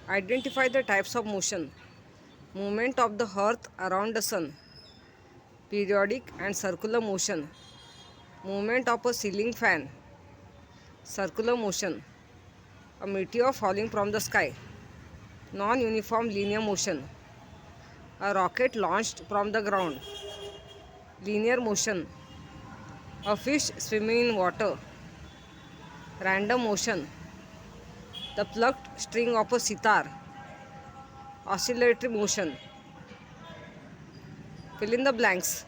Identify the types of motion. Movement of the earth around the sun. Periodic and circular motion. Movement of a ceiling fan. Circular motion. A meteor falling from the sky. Non-uniform linear motion. A rocket launched from the ground. Linear motion. A fish swimming in water. Random motion. The plucked string of a sitar. Oscillatory motion. Fill in the blanks.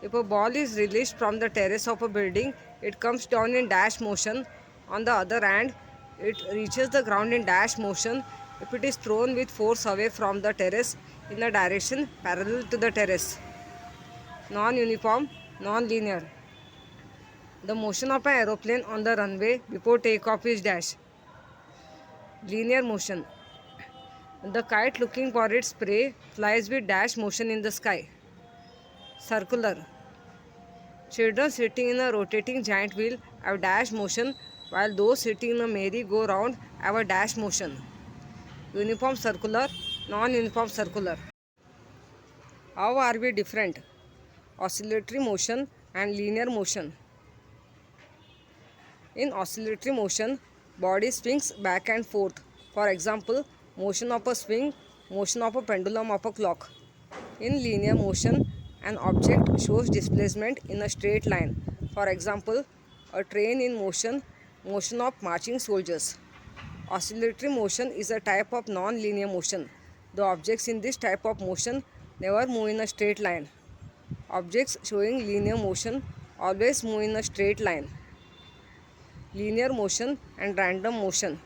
If a ball is released from the terrace of a building, it comes down in dash motion. On the other hand, it reaches the ground in dash motion if it is thrown with force away from the terrace in a direction parallel to the terrace. Non-uniform, non-linear. The motion of an aeroplane on the runway before takeoff is dash. Linear motion. The kite looking for its prey flies with dash motion in the sky. Circular. Children sitting in a rotating giant wheel have dash motion, while those sitting in a merry-go-round have a dash motion. Uniform circular, non-uniform circular. How are we different? Oscillatory motion and linear motion. In oscillatory motion, body swings back and forth. For example, motion of a swing, motion of a pendulum of a clock. In linear motion, an object shows displacement in a straight line. For example, a train in motion, motion of marching soldiers. Oscillatory motion is a type of non-linear motion. The objects in this type of motion never move in a straight line. Objects showing linear motion always move in a straight line. Linear motion and random motion.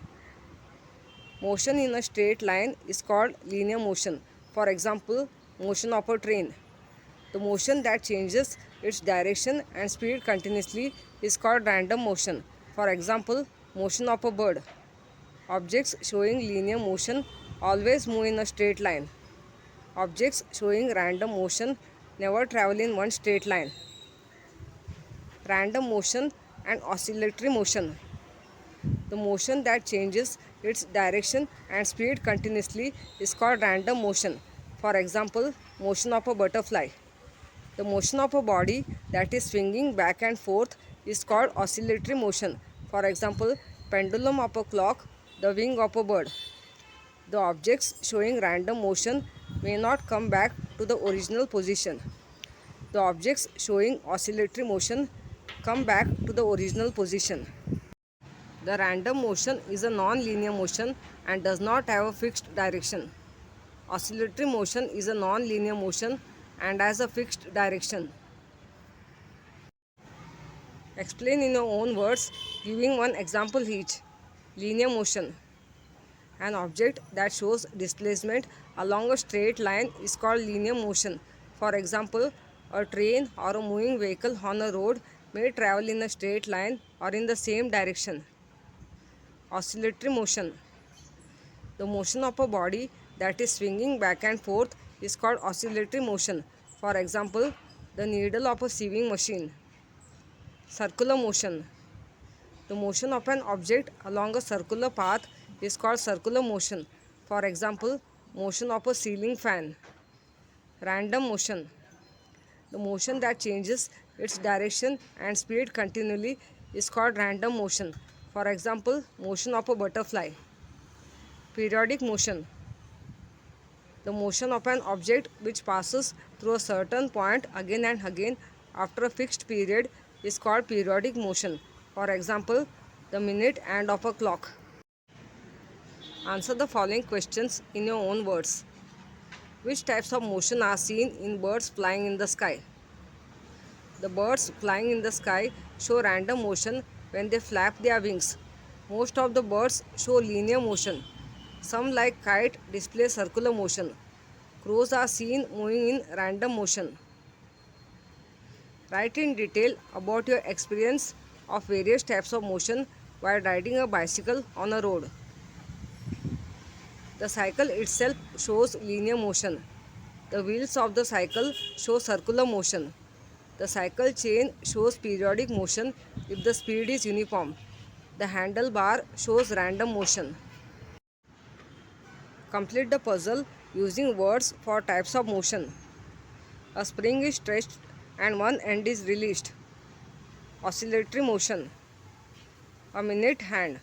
Motion in a straight line is called linear motion. For example, motion of a train. The motion that changes its direction and speed continuously is called random motion. For example, motion of a bird. Objects showing linear motion always move in a straight line. Objects showing random motion never travel in one straight line. Random motion and oscillatory motion. The motion that changes its direction and speed continuously is called random motion. For example, motion of a butterfly. The motion of a body that is swinging back and forth is called oscillatory motion. For example, pendulum of a clock, the wing of a bird. The objects showing random motion may not come back to the original position. The objects showing oscillatory motion come back to the original position. The random motion is a non-linear motion and does not have a fixed direction. Oscillatory motion is a non-linear motion and has a fixed direction. Explain in your own words, giving one example each. Linear motion. An object that shows displacement along a straight line is called linear motion. For example, a train or a moving vehicle on a road may travel in a straight line or in the same direction. Oscillatory motion. The motion of a body that is swinging back and forth is called oscillatory motion. For example, the needle of a sewing machine. Circular motion. The motion of an object along a circular path is called circular motion. For example, motion of a ceiling fan. Random motion. The motion that changes its direction and speed continually is called random motion. For example, motion of a butterfly. Periodic motion. The motion of an object which passes through a certain point again and again after a fixed period is called periodic motion. For example, the minute hand of a clock. Answer the following questions in your own words. Which types of motion are seen in birds flying in the sky? The birds flying in the sky show random motion when they flap their wings. Most of the birds show linear motion. Some, like kite, display circular motion. Crows are seen moving in random motion. Write in detail about your experience of various types of motion while riding a bicycle on a road. The cycle itself shows linear motion. The wheels of the cycle show circular motion. The cycle chain shows periodic motion if the speed is uniform. The handlebar shows random motion. Complete the puzzle using words for types of motion. A spring is stretched and one end is released. Oscillatory motion. A minute hand.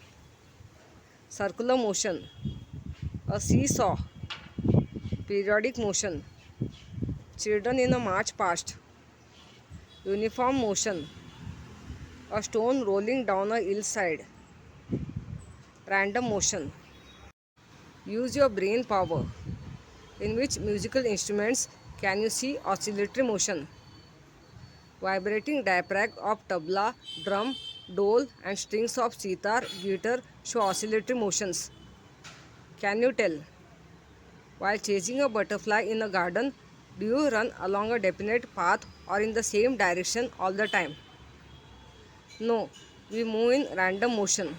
Circular motion. A seesaw. Periodic motion. Children in a march past. Uniform motion. A stone rolling down a hillside. Random motion. Use your brain power. In which musical instruments can you see oscillatory motion? Vibrating diaphragm of tabla, drum, dole and strings of sitar, guitar show oscillatory motions. Can you tell? While chasing a butterfly in a garden, do you run along a definite path or in the same direction all the time? No, we move in random motion.